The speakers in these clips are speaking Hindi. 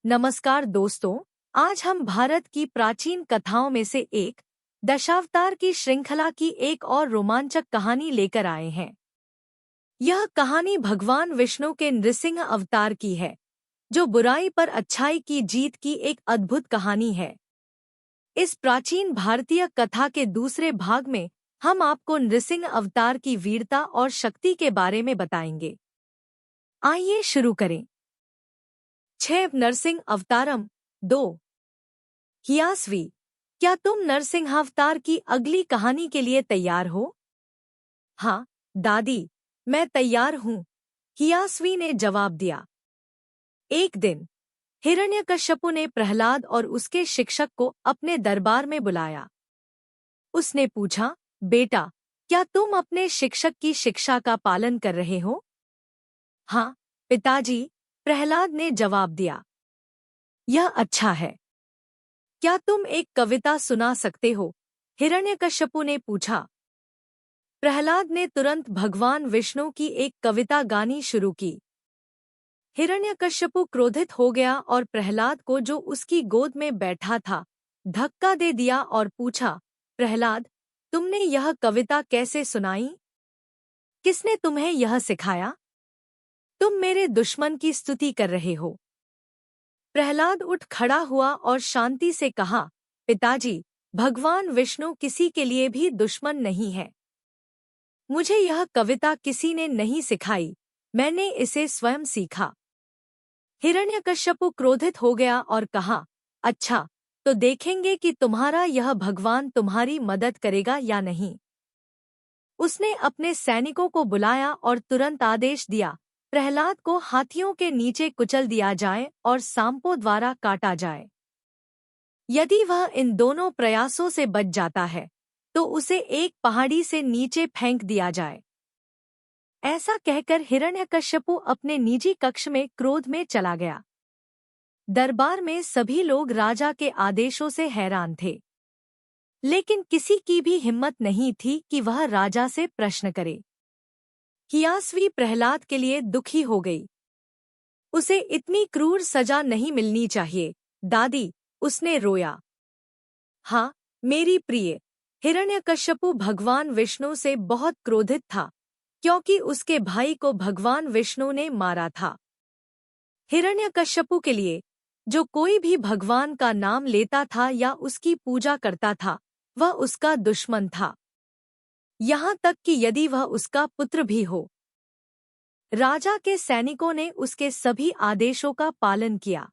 नमस्कार दोस्तों, आज हम भारत की प्राचीन कथाओं में से एक दशावतार की श्रृंखला की एक और रोमांचक कहानी लेकर आए हैं। यह कहानी भगवान विष्णु के नृसिंह अवतार की है, जो बुराई पर अच्छाई की जीत की एक अद्भुत कहानी है। इस प्राचीन भारतीय कथा के दूसरे भाग में हम आपको नृसिंह अवतार की वीरता और शक्ति के बारे में बताएंगे। आइए शुरू करें। 6 नरसिंह अवतारम 2। हियास्वी, क्या तुम नरसिंहावतार की अगली कहानी के लिए तैयार हो? हाँ दादी, मैं तैयार हूँ, हियास्वी ने जवाब दिया। एक दिन हिरण्यकश्यपु ने प्रहलाद और उसके शिक्षक को अपने दरबार में बुलाया। उसने पूछा, बेटा, क्या तुम अपने शिक्षक की शिक्षा का पालन कर रहे हो? हाँ पिताजी, प्रहलाद ने जवाब दिया। यह अच्छा है। क्या तुम एक कविता सुना सकते हो? हिरण्यकश्यपु ने पूछा। प्रहलाद ने तुरंत भगवान विष्णु की एक कविता गानी शुरू की। हिरण्यकश्यपु क्रोधित हो गया और प्रहलाद को, जो उसकी गोद में बैठा था, धक्का दे दिया और पूछा, प्रहलाद, तुमने यह कविता कैसे सुनाई? किसने तुम्हें यह सिखाया? तुम मेरे दुश्मन की स्तुति कर रहे हो। प्रहलाद उठ खड़ा हुआ और शांति से कहा, पिताजी, भगवान विष्णु किसी के लिए भी दुश्मन नहीं है। मुझे यह कविता किसी ने नहीं सिखाई, मैंने इसे स्वयं सीखा। हिरण्यकश्यपु क्रोधित हो गया और कहा, अच्छा, तो देखेंगे कि तुम्हारा यह भगवान तुम्हारी मदद करेगा या नहीं। उसने अपने सैनिकों को बुलाया और तुरंत आदेश दिया, प्रहलाद को हाथियों के नीचे कुचल दिया जाए और सांपों द्वारा काटा जाए। यदि वह इन दोनों प्रयासों से बच जाता है, तो उसे एक पहाड़ी से नीचे फेंक दिया जाए। ऐसा कहकर हिरण्यकश्यपु अपने निजी कक्ष में क्रोध में चला गया। दरबार में सभी लोग राजा के आदेशों से हैरान थे, लेकिन किसी की भी हिम्मत नहीं थी कि वह राजा से प्रश्न करे। हियास्वी प्रहलाद के लिए दुखी हो गई। उसे इतनी क्रूर सजा नहीं मिलनी चाहिए, दादी, उसने रोया। हाँ मेरी प्रिय, हिरण्यकश्यपु भगवान विष्णु से बहुत क्रोधित था, क्योंकि उसके भाई को भगवान विष्णु ने मारा था। हिरण्यकश्यपु के लिए, जो कोई भी भगवान का नाम लेता था या उसकी पूजा करता था, वह उसका दुश्मन था, यहाँ तक कि यदि वह उसका पुत्र भी हो। राजा के सैनिकों ने उसके सभी आदेशों का पालन किया,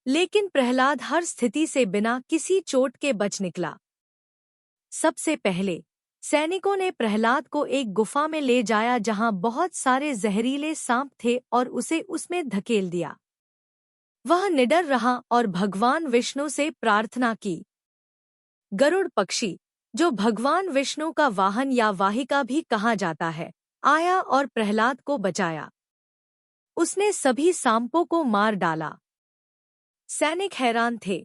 लेकिन प्रहलाद हर स्थिति से बिना किसी चोट के बच निकला। सबसे पहले सैनिकों ने प्रहलाद को एक गुफा में ले जाया जहां बहुत सारे जहरीले सांप थे और उसे उसमें धकेल दिया। वह निडर रहा और भगवान विष्णु से प्रार्थना की। गरुड़ पक्षी, जो भगवान विष्णु का वाहन या वाहिका भी कहा जाता है, आया और प्रहलाद को बचाया। उसने सभी सांपों को मार डाला। सैनिक हैरान थे।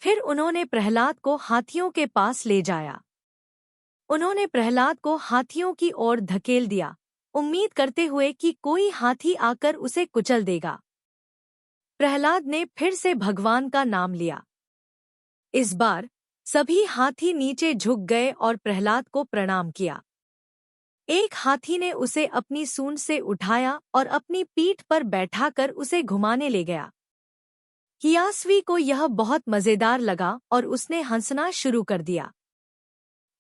फिर उन्होंने प्रहलाद को हाथियों के पास ले जाया। उन्होंने प्रहलाद को हाथियों की ओर धकेल दिया, उम्मीद करते हुए कि कोई हाथी आकर उसे कुचल देगा। प्रहलाद ने फिर से भगवान का नाम लिया। इस बार सभी हाथी नीचे झुक गए और प्रहलाद को प्रणाम किया। एक हाथी ने उसे अपनी सूंड से उठाया और अपनी पीठ पर बैठाकर उसे घुमाने ले गया। हियास्वी को यह बहुत मजेदार लगा और उसने हंसना शुरू कर दिया।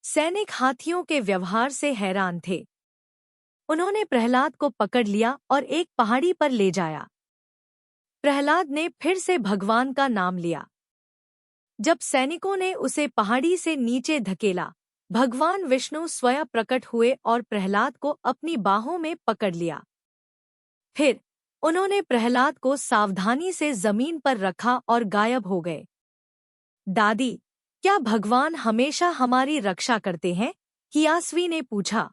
सैनिक हाथियों के व्यवहार से हैरान थे। उन्होंने प्रहलाद को पकड़ लिया और एक पहाड़ी पर ले जाया। प्रहलाद ने फिर से भगवान का नाम लिया। जब सैनिकों ने उसे पहाड़ी से नीचे धकेला, भगवान विष्णु स्वयं प्रकट हुए और प्रहलाद को अपनी बाहों में पकड़ लिया। फिर उन्होंने प्रहलाद को सावधानी से जमीन पर रखा और गायब हो गए। दादी, क्या भगवान हमेशा हमारी रक्षा करते हैं? हियास्वी ने पूछा।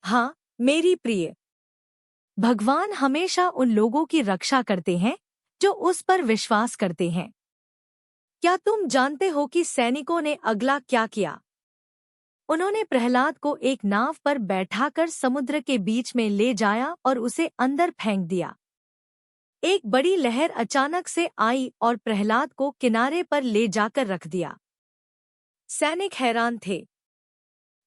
हाँ मेरी प्रिय, भगवान हमेशा उन लोगों की रक्षा करते हैं जो उस पर विश्वास करते हैं। क्या तुम जानते हो कि सैनिकों ने अगला क्या किया? उन्होंने प्रहलाद को एक नाव पर बैठाकर समुद्र के बीच में ले जाया और उसे अंदर फेंक दिया। एक बड़ी लहर अचानक से आई और प्रहलाद को किनारे पर ले जाकर रख दिया। सैनिक हैरान थे।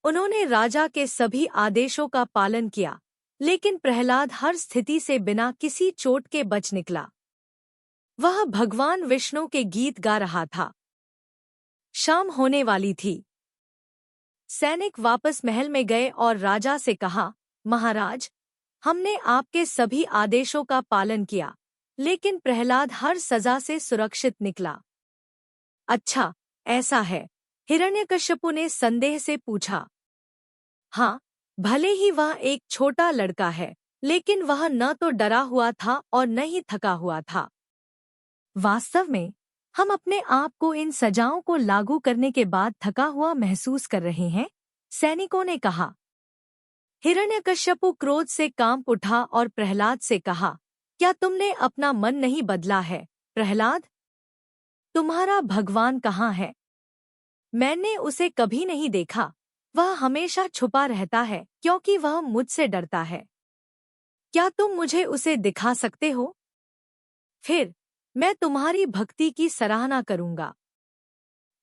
उन्होंने राजा के सभी आदेशों का पालन किया, लेकिन प्रहलाद हर स्थिति से बिना किसी चोट के बच निकला। वह भगवान विष्णु के गीत गा रहा था। शाम होने वाली थी। सैनिक वापस महल में गए और राजा से कहा, महाराज, हमने आपके सभी आदेशों का पालन किया, लेकिन प्रहलाद हर सजा से सुरक्षित निकला। अच्छा, ऐसा है? हिरण्यकश्यपु ने संदेह से पूछा। हाँ, भले ही वह एक छोटा लड़का है, लेकिन वह न तो डरा हुआ था और न ही थका हुआ था। वास्तव में हम अपने आप को इन सजाओं को लागू करने के बाद थका हुआ महसूस कर रहे हैं, सैनिकों ने कहा। हिरण्यकश्यपु क्रोध से कांप उठा और प्रहलाद से कहा, क्या तुमने अपना मन नहीं बदला है? प्रहलाद, तुम्हारा भगवान कहाँ है? मैंने उसे कभी नहीं देखा। वह हमेशा छुपा रहता है क्योंकि वह मुझसे डरता है। क्या तुम मुझे उसे दिखा सकते हो? फिर मैं तुम्हारी भक्ति की सराहना करूंगा।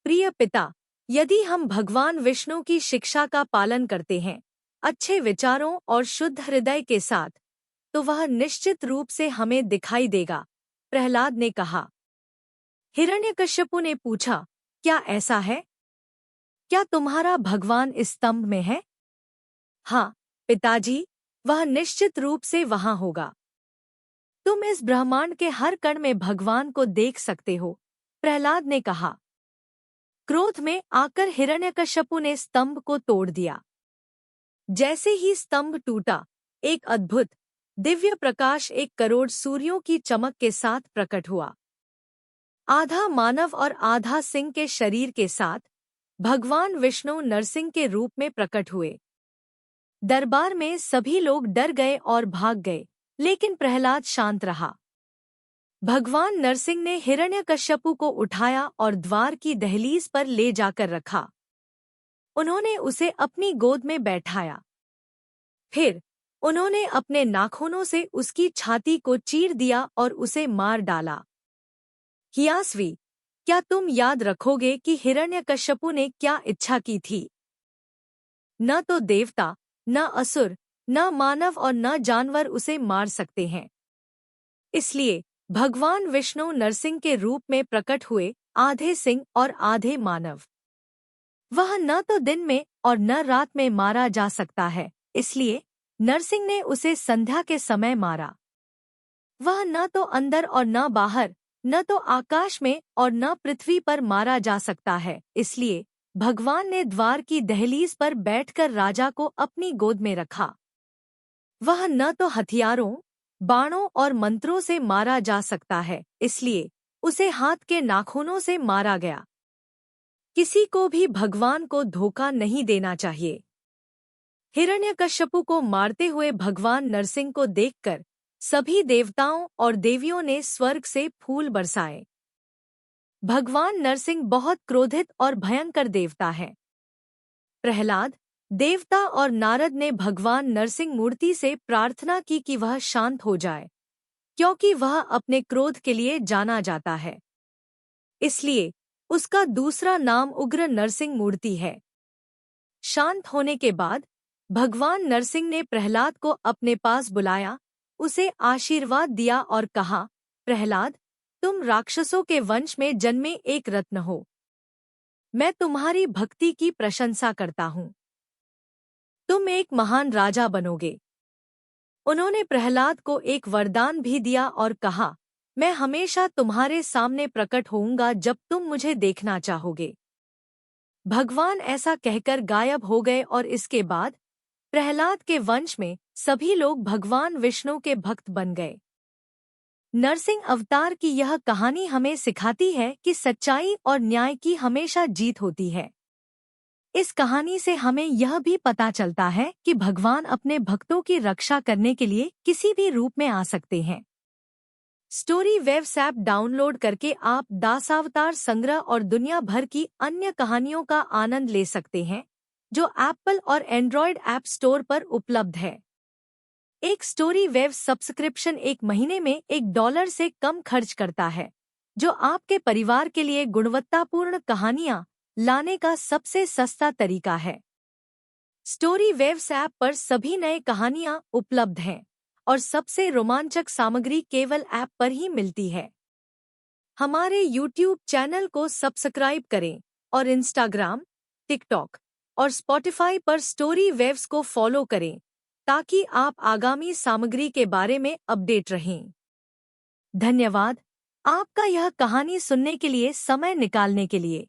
प्रिय पिता, यदि हम भगवान विष्णु की शिक्षा का पालन करते हैं, अच्छे विचारों और शुद्ध हृदय के साथ, तो वह निश्चित रूप से हमें दिखाई देगा, प्रहलाद ने कहा। हिरण्यकश्यपु ने पूछा, क्या ऐसा है? क्या तुम्हारा भगवान इस स्तंभ में है? हाँ, पिताजी, वह निश्चित रूप से वहां होगा। तुम इस ब्रह्मांड के हर कण में भगवान को देख सकते हो, प्रहलाद ने कहा। क्रोध में आकर हिरण्यकश्यपु ने स्तंभ को तोड़ दिया। जैसे ही स्तंभ टूटा, एक अद्भुत दिव्य प्रकाश 1 करोड़ सूर्यों की चमक के साथ प्रकट हुआ। आधा मानव और आधा सिंह के शरीर के साथ भगवान विष्णु नरसिंह के रूप में प्रकट हुए। दरबार में सभी लोग डर गए और भाग गए, लेकिन प्रहलाद शांत रहा। भगवान नरसिंह ने हिरण्यकश्यपु को उठाया और द्वार की दहलीज पर ले जाकर रखा। उन्होंने उसे अपनी गोद में बैठाया। फिर उन्होंने अपने नाखूनों से उसकी छाती को चीर दिया और उसे मार डाला। हियास्वी, क्या तुम याद रखोगे कि हिरण्यकश्यपु ने क्या इच्छा की थी? न तो देवता, न असुर, न मानव और न जानवर उसे मार सकते हैं। इसलिए भगवान विष्णु नरसिंह के रूप में प्रकट हुए, आधे सिंह और आधे मानव। वह न तो दिन में और न रात में मारा जा सकता है, इसलिए नरसिंह ने उसे संध्या के समय मारा। वह न तो अंदर और न बाहर, न तो आकाश में और न पृथ्वी पर मारा जा सकता है, इसलिए भगवान ने द्वार की दहलीज पर बैठकर राजा को अपनी गोद में रखा। वह न तो हथियारों, बाणों और मंत्रों से मारा जा सकता है, इसलिए उसे हाथ के नाखूनों से मारा गया। किसी को भी भगवान को धोखा नहीं देना चाहिए। हिरण्यकश्यपु को मारते हुए भगवान नरसिंह को देखकर सभी देवताओं और देवियों ने स्वर्ग से फूल बरसाए। भगवान नरसिंह बहुत क्रोधित और भयंकर देवता है। प्रहलाद, देवता और नारद ने भगवान नरसिंह मूर्ति से प्रार्थना की कि वह शांत हो जाए, क्योंकि वह अपने क्रोध के लिए जाना जाता है। इसलिए उसका दूसरा नाम उग्र नरसिंह मूर्ति है। शांत होने के बाद भगवान नरसिंह ने प्रहलाद को अपने पास बुलाया, उसे आशीर्वाद दिया और कहा, प्रहलाद, तुम राक्षसों के वंश में जन्मे एक रत्न हो। मैं तुम्हारी भक्ति की प्रशंसा करता हूँ। तुम एक महान राजा बनोगे। उन्होंने प्रहलाद को एक वरदान भी दिया और कहा, मैं हमेशा तुम्हारे सामने प्रकट होऊंगा जब तुम मुझे देखना चाहोगे। भगवान ऐसा कहकर गायब हो गए और इसके बाद प्रहलाद के वंश में सभी लोग भगवान विष्णु के भक्त बन गए। नरसिंह अवतार की यह कहानी हमें सिखाती है कि सच्चाई और न्याय की हमेशा जीत होती है। इस कहानी से हमें यह भी पता चलता है कि भगवान अपने भक्तों की रक्षा करने के लिए किसी भी रूप में आ सकते हैं। स्टोरी वेव्स ऐप डाउनलोड करके आप दासावतार संग्रह और दुनिया भर की अन्य कहानियों का आनंद ले सकते हैं, जो एप्पल और एंड्रॉयड ऐप स्टोर पर उपलब्ध है। एक स्टोरी वेव सब्सक्रिप्शन एक महीने में $1 से कम खर्च करता है, जो आपके परिवार के लिए गुणवत्तापूर्ण कहानियाँ लाने का सबसे सस्ता तरीका है। स्टोरी वेव्स ऐप पर सभी नए कहानियाँ उपलब्ध हैं और सबसे रोमांचक सामग्री केवल ऐप पर ही मिलती है। हमारे YouTube चैनल को सब्सक्राइब करें और इंस्टाग्राम, टिकटॉक और स्पॉटिफाई पर स्टोरी वेव्स को फॉलो करें ताकि आप आगामी सामग्री के बारे में अपडेट रहें। धन्यवाद आपका यह कहानी सुनने के लिए, समय निकालने के लिए।